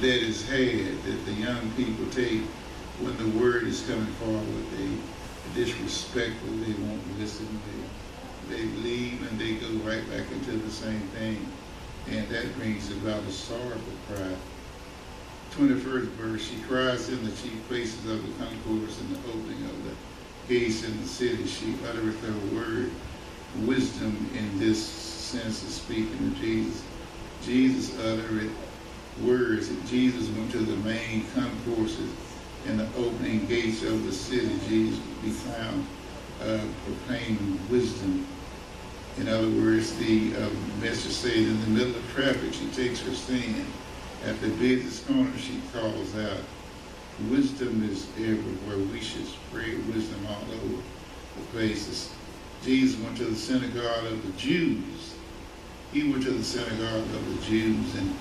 that is had, that the young people take when the word is coming forward. They disrespectful, they won't listen, they leave and they go right back into the same thing. And that brings about a sorrowful cry. 21st verse, she cries in the chief places of the concourse and the opening of the gates in the city. She uttereth her word. Wisdom in this sense is speaking of Jesus. Jesus uttered words. Jesus went to the main concourses and the opening gates of the city. Jesus would be found proclaiming wisdom. In other words, the message says in the middle of traffic, she takes her stand. At the busiest corner, she calls out, wisdom is everywhere. We should spread wisdom all over the places. Jesus went to the synagogue of the Jews. He went to the synagogue of the Jews, and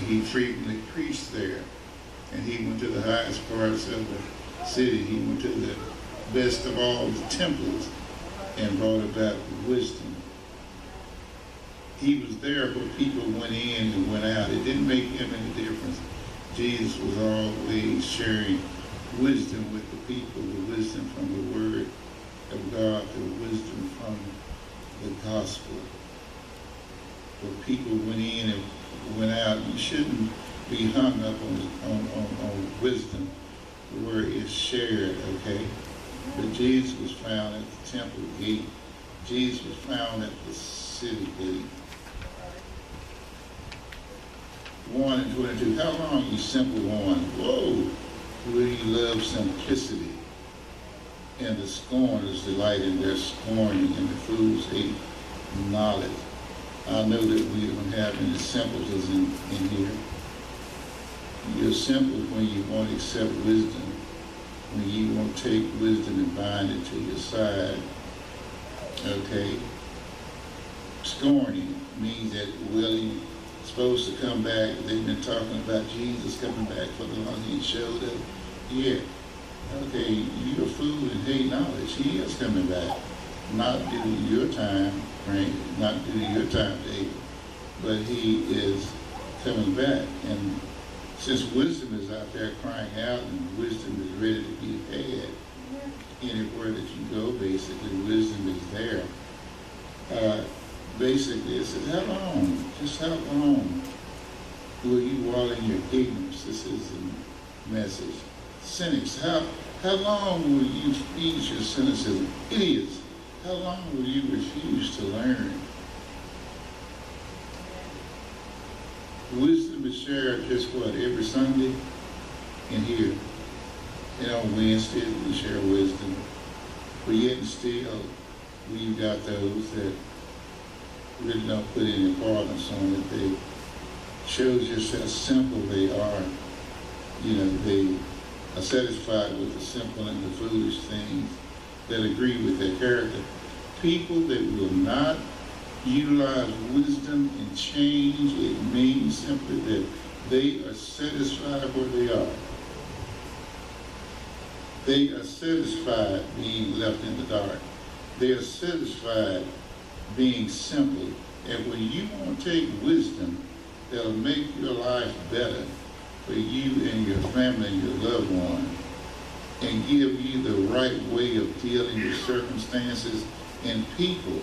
he frequently preached there. And he went to the highest parts of the city. He went to the best of all the temples and brought about wisdom. He was there where people went in and went out. It didn't make him any difference. Jesus was always sharing wisdom with the people, the wisdom from the Word of God, the wisdom from the gospel. Where people went in and went out, you shouldn't be hung up on wisdom where it's shared, okay? But Jesus was found at the temple gate. Jesus was found at the city gate. 1 and 22, how long, you simple one? Whoa! Will you love simplicity? And the scorners delight in their scorning, and the fools hate knowledge. I know that we don't have any simpletons in here. You're simple when you won't accept wisdom, when you won't take wisdom and bind it to your side. Okay? Scorning means that willing, supposed to come back. They've been talking about Jesus coming back for the long. He showed up. Yeah. Okay, you're a fool and hate knowledge. He is coming back. Not due to your time, right? Not due to your time, David. But he is coming back. And since wisdom is out there crying out and wisdom is ready to be had, anywhere that you go, basically, wisdom is there. Basically, it says, how long? Just how long will you wallow in your ignorance? This is the message. Cynics, how long will you feed your cynicism? Idiots, how long will you refuse to learn? Wisdom is shared just what? Every Sunday in here. And on Wednesday we share wisdom. But yet and still, we've got those that really don't put any importance on it. They shows just how simple they are. You know, they are satisfied with the simple and the foolish things that agree with their character. People that will not utilize wisdom and change, it means simply that they are satisfied where they are. They are satisfied being left in the dark. They are satisfied being simple. And when you want to take wisdom that'll make your life better for you and your family and your loved one, and give you the right way of dealing with circumstances and people,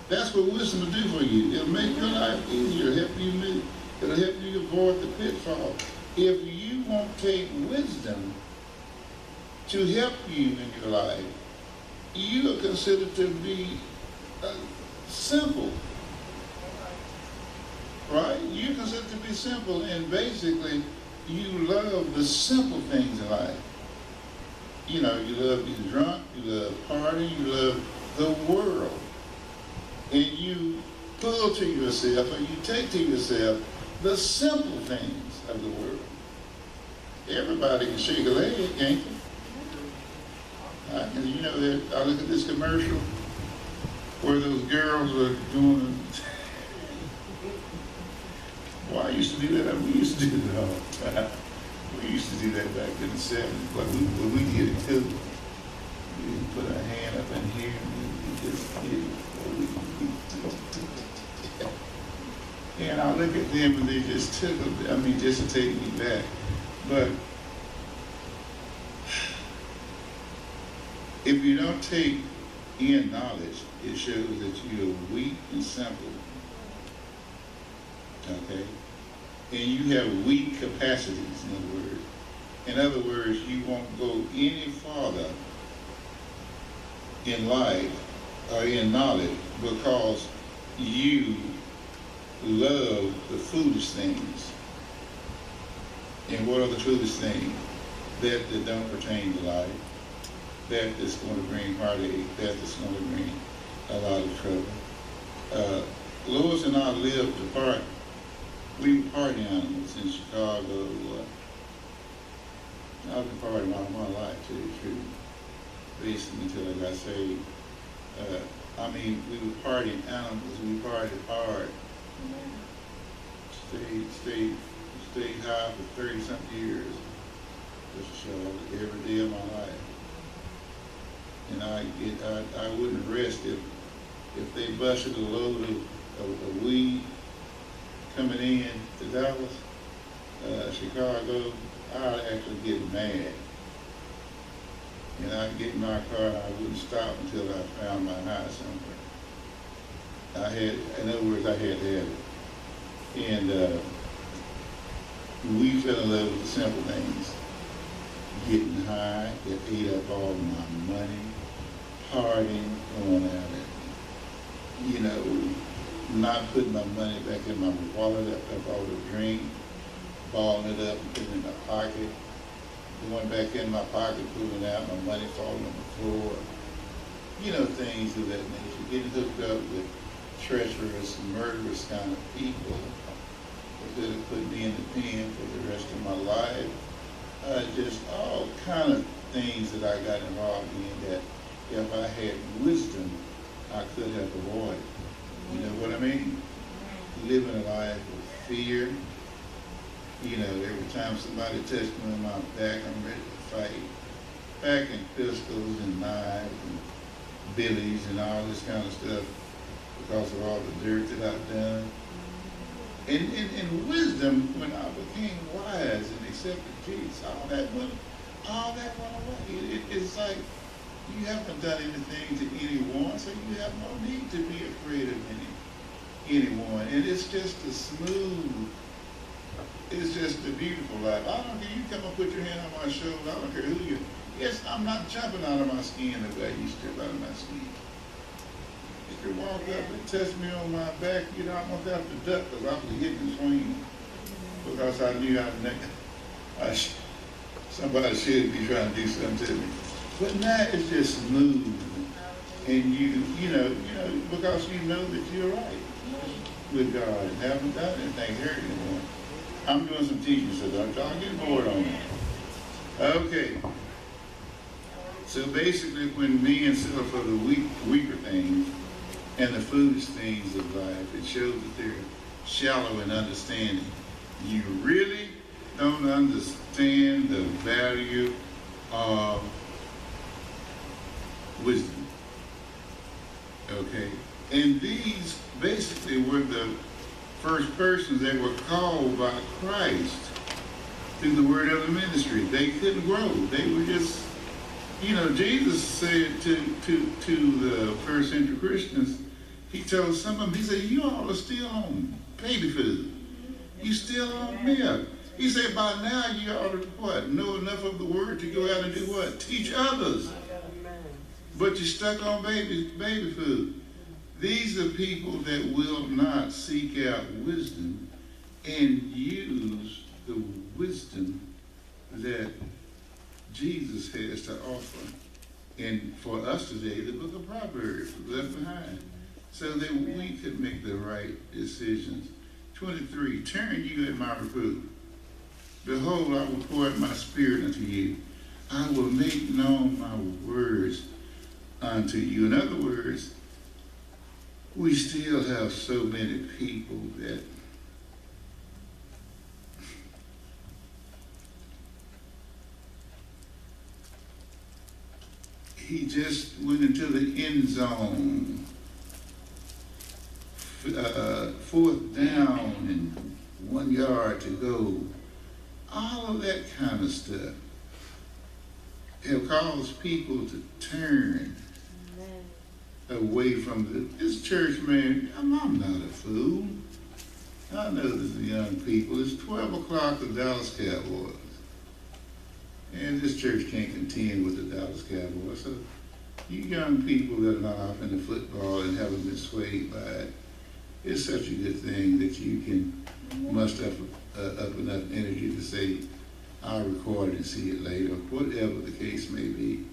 that's what wisdom will do for you. It'll make your life easier. It'll help you avoid the pitfall. If you won't take wisdom to help you in your life, you are considered to be simple, right? You're considered to be simple, and basically you love the simple things in life. You know, you love being drunk, you love partying, you love the world. And you pull to yourself, or you take to yourself the simple things of the world. Everybody can shake a leg, can't they? You know, I look at this commercial where those girls are doing well, I used to do that. We used to do that all the time. We used to do that back in the 70s, but we did it too. We put our hand up in here and we just did it. And I look at them and they just took, just to take me back. But if you don't take in knowledge, it shows that you are weak and simple. Okay? And you have weak capacities, in other words. In other words, you won't go any farther in life or in knowledge because you love the foolish things. And what are the foolish things? That don't pertain to life. That is going to bring heartache. That is going to bring a lot of trouble. Lois and I lived apart. We were party animals in Chicago. I've been partying all my life, to tell you the truth, basically until I got saved. We were party animals. We partied hard. Stayed high for 30-something years. Just to show every day of my life. And I wouldn't rest if they busted a load of weed coming in to Dallas, Chicago. I'd actually get mad. And I'd get in my car and I wouldn't stop until I found my high somewhere. In other words, I had to have it. And we fell in love with the simple things. Getting high, it ate up all my money, partying, going at it. Not putting my money back in my wallet after I bought a drink, balling it up and putting it in my pocket, going back in my pocket, pulling out, my money falling on the floor. Things of that nature. Getting hooked up with treacherous, murderous kind of people that could have put me in the pen for the rest of my life. Just all kind of things that I got involved in that if I had wisdom, I could have avoided. You know what I mean? Living a life of fear. Every time somebody touched me on my back, I'm ready to fight. Packing pistols and knives and billies and all this kind of stuff because of all the dirt that I've done. And wisdom, when I became wise and accepted Jesus, all that went away. It's like you haven't done anything to anyone, so you have no need to be afraid of anyone. And it's just a smooth, it's just a beautiful life. I don't care, you come and put your hand on my shoulder, I don't care who you are. Yes, I'm not jumping out of my skin the way I used to out of my skin. If you walk up and touch me on my back, I won't have to duck because I was hitting and swinging because I knew somebody should be trying to do something to me. But now it's just smooth, and because you know that you're right with God and haven't done anything hurt anymore. I'm doing some teaching, so don't get bored on me. Okay. So basically, when men settle for the weaker things and the foolish things of life, it shows that they're shallow in understanding. You really don't understand the value of wisdom. Okay? And these basically were the first persons that were called by Christ through the word of the ministry. They couldn't grow. They were just, Jesus said to the first century Christians, he told some of them, he said, you all are still on baby food. You still on milk. He said, by now you ought to what? Know enough of the word to go out and do what? Teach others. But you're stuck on baby food. These are people that will not seek out wisdom and use the wisdom that Jesus has to offer. And for us today, the book of Proverbs was left behind so that we could make the right decisions. 23, turn you at my reproof. Behold, I will pour out my spirit unto you. I will make known my words unto you. In other words, we still have so many people that he just went into the end zone 4 fourth down and 1 yard to go. All of that kind of stuff have caused people to turn away from this church, man. I'm not a fool. I know this young people. It's 12 o'clock, the Dallas Cowboys. And this church can't contend with the Dallas Cowboys. So you young people that are not off into football and haven't been swayed by it, it's such a good thing that you can muster up enough energy to say, I'll record it and see it later, whatever the case may be.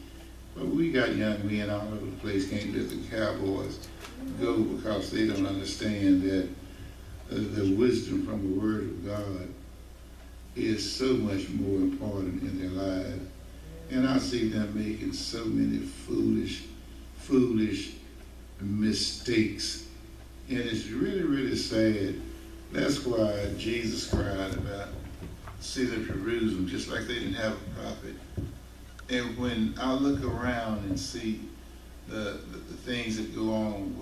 But we got young men all over the place, can't let the Cowboys go because they don't understand that the wisdom from the Word of God is so much more important in their lives. And I see them making so many foolish mistakes. And it's really, really sad. That's why Jesus cried about city of Jerusalem, just like they didn't have a prophet. And when I look around and see the things that go on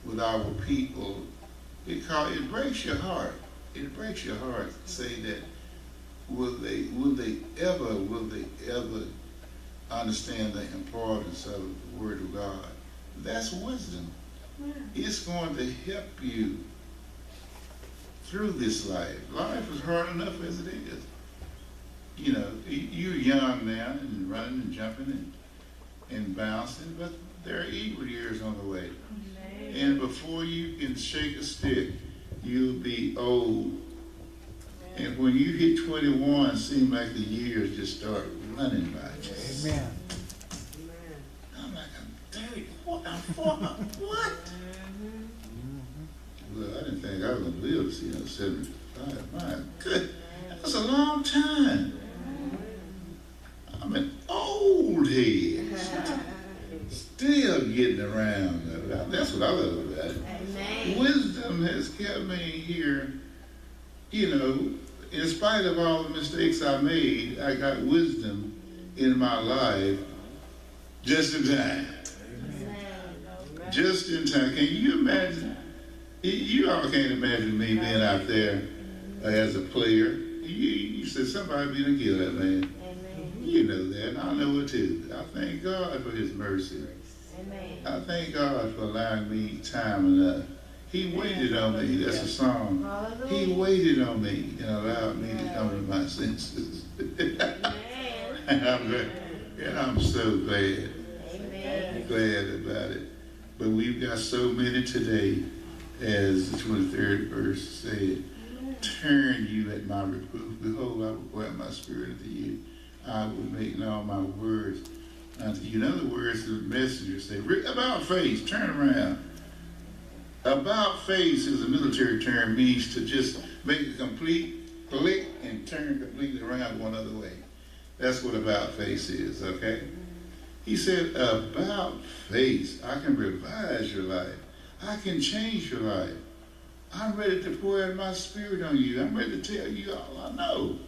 with our people, it breaks your heart. It breaks your heart to say that will they ever understand the importance of the Word of God? That's wisdom. It's going to help you through this life. Life is hard enough as it is. You know, you're young now and running and jumping and bouncing, but there are evil years on the way. And before you can shake a stick, you'll be old. And when you hit 21, it seems like the years just start running by you. Amen. I'm like, I'm 30. What? I'm 40. What? Well, I didn't think I was going to live to see 75. My good. That's a long time. I'm an old head. Still getting around. That's what I love about it. Amen. Wisdom has kept me here. You know, in spite of all the mistakes I made, I got wisdom in my life just in time. Amen. Just in time. Can you imagine? You all can't imagine me being out there as a player. You said somebody be to kill that man. Amen. You know that, and I know it too. I thank God for His mercy. Amen. I thank God for allowing me time enough. He waited on me. That's a song. Hallelujah. He waited on me and allowed me to come to my senses. and I'm so glad. Amen. Glad about it. But we've got so many today, as the 23rd verse said, turn you at my reproof. Behold, I will pour out my spirit unto you. I will make known my words unto you. In other words, the messenger say, about face, turn around. About face is a military term, means to just make a complete click and turn completely around one other way. That's what about face is, okay? He said, about face, I can revise your life. I can change your life. I'm ready to pour out my spirit on you. I'm ready to tell you all I know.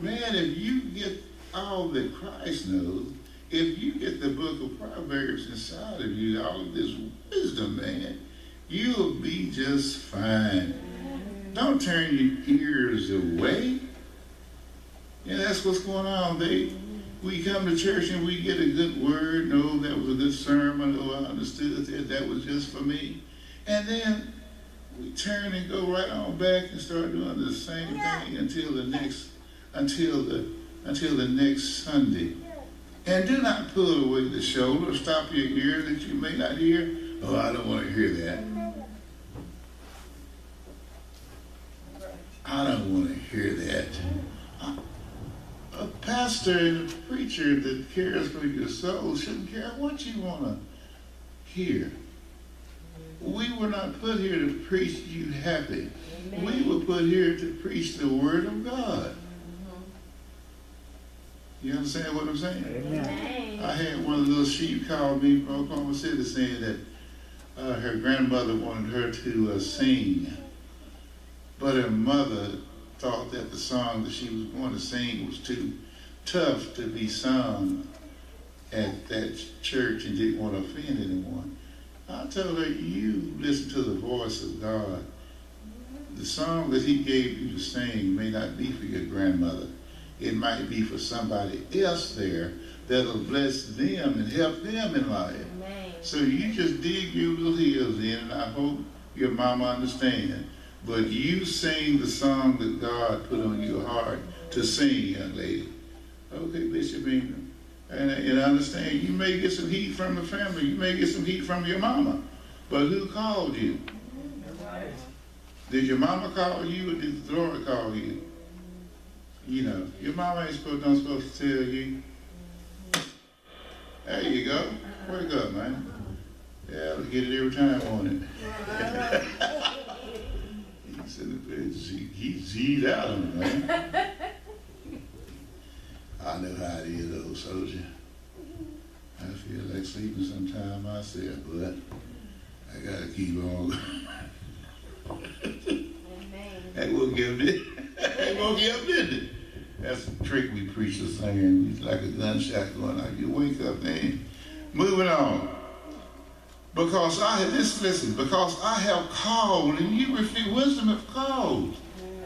Man, if you get all that Christ knows, if you get the book of Proverbs inside of you, all of this wisdom, man, you'll be just fine. Don't turn your ears away. And that's what's going on. We come to church and we get a good word. No, that was a good sermon. Oh, I understood that. That was just for me. And then we turn and go right on back and start doing the same thing until the next Sunday. And do not pull away the shoulder, stop your ear that you may not hear. Oh, I don't want to hear that. I don't want to hear that. A pastor and a preacher that cares for your soul shouldn't care what you want to hear. We were not put here to preach you happy. Amen. We were put here to preach the Word of God. You understand what I'm saying? Amen. I had one of the little sheep call me from Oklahoma City saying that her grandmother wanted her to sing, but her mother thought that the song that she was going to sing was too tough to be sung at that church and didn't want to offend anyone. I told her, you listen to the voice of God the song that he gave you to sing may not be for your grandmother. It might be for somebody else there that'll bless them and help them in life. Amen. So you just dig your little heels in, and I hope your mama understands. But you sing the song that God put on your heart to sing, young lady. Okay, Bishop Ingram. And understand, you may get some heat from the family. You may get some heat from your mama. But who called you? Did your mama call you, or did the Lord call you? You know, your mama ain't supposed to tell you. There you go. Wake up, man. Yeah, we get it every time on it. He's in the bed. He's out on it, man. I know how it is, old soldier. I feel like sleeping sometime myself, but I gotta keep on. That will give it. That won't give it. That's the trick we preachers saying. It's like a gunshot going off. You wake up, man. Moving on. Because because I have called, and you refuse. Wisdom have called.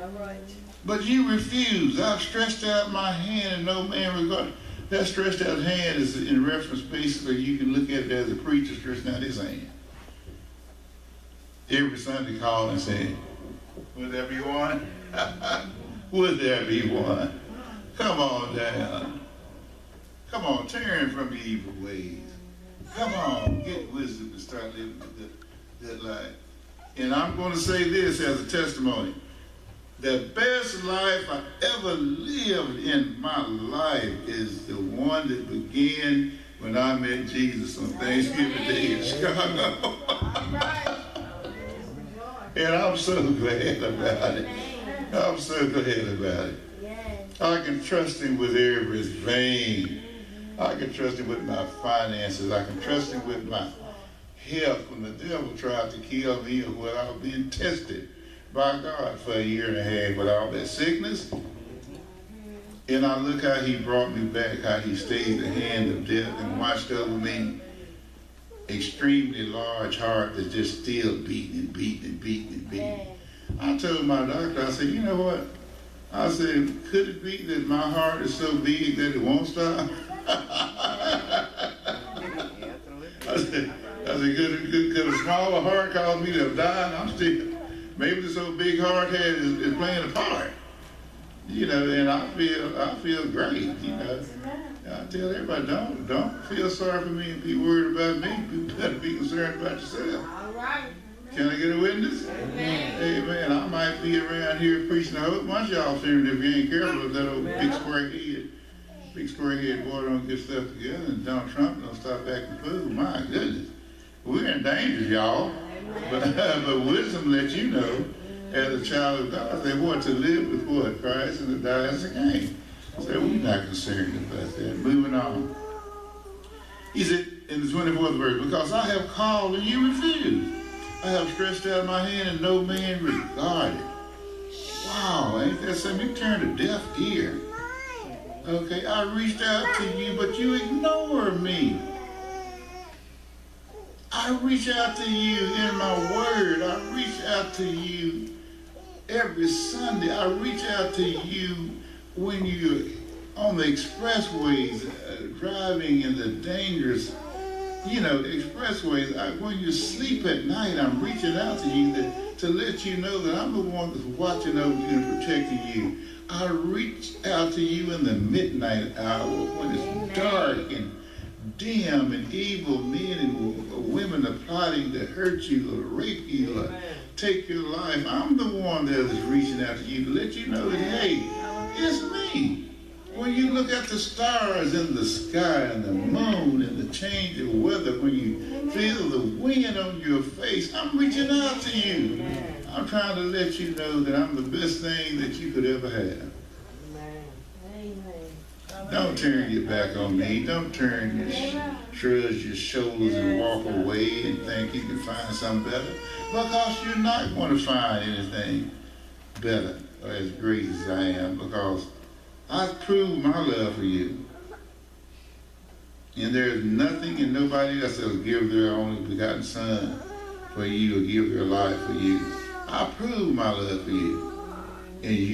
All right. But you refuse. I've stretched out my hand, and no man regard. That stretched out hand is in reference, basically, you can look at it as a preacher stretching out his hand. Every Sunday call and say, "Would there be one? Would there be one? Come on down. Come on, turn from your evil ways. Come on, get wisdom and start living that life." And I'm going to say this as a testimony. The best life I ever lived in my life is the one that began when I met Jesus on Thanksgiving Day in Chicago. And I'm so glad about it. I'm so glad about it. I can trust him with every vein. I can trust him with my finances. I can trust him with my health when the devil tried to kill me or when I was being tested by God for a year and a half with all that sickness. And I look how he brought me back, how he stayed the hand of death and watched over me. Extremely large heart that's just still beating and beating and beating and beating. I told my doctor, I said, you know what? I said, could it be that my heart is so big that it won't stop? I said, could a smaller heart cause me to die? I'm still, maybe this old big hard head is playing a part. You know, and I feel great, you know. I tell everybody, don't feel sorry for me and be worried about me. You better be concerned about yourself. All right. Can I get a witness? Amen. Amen. I might be around here preaching. I hope once y'all hearing if you ain't careful of that old big square head boy don't get stuff together, and Donald Trump don't stop acting fool. My goodness. We're in danger, y'all. But wisdom lets you know, as a child of God, they want to live with what? Christ, and to die as a gain. So we're not concerned about that. Moving on. He said in the 24th verse, because I have called and you refused. I have stretched out my hand and no man regarded. Wow, ain't that something? You turned a deaf ear. Okay, I reached out to you, but you ignored me. I reach out to you in my word. I reach out to you every Sunday. I reach out to you when you're on the expressways, driving in the dangerous, expressways. When you sleep at night, I'm reaching out to you to let you know that I'm the one that's watching over you and protecting you. I reach out to you in the midnight hour when it's dark and dim and evil men and women are plotting to hurt you or rape you or take your life. I'm the one that is reaching out to you to let you know that, hey, it's me. When you look at the stars in the sky and the moon and the change of weather, when you feel the wind on your face, I'm reaching out to you. I'm trying to let you know that I'm the best thing that you could ever have. Don't turn your back on me. Don't shrug your shoulders and walk away and think you can find something better. Because you're not going to find anything better or as great as I am, because I've proved my love for you. And there's nothing and nobody else that will give their only begotten son for you or give their life for you. I prove my love for you. And you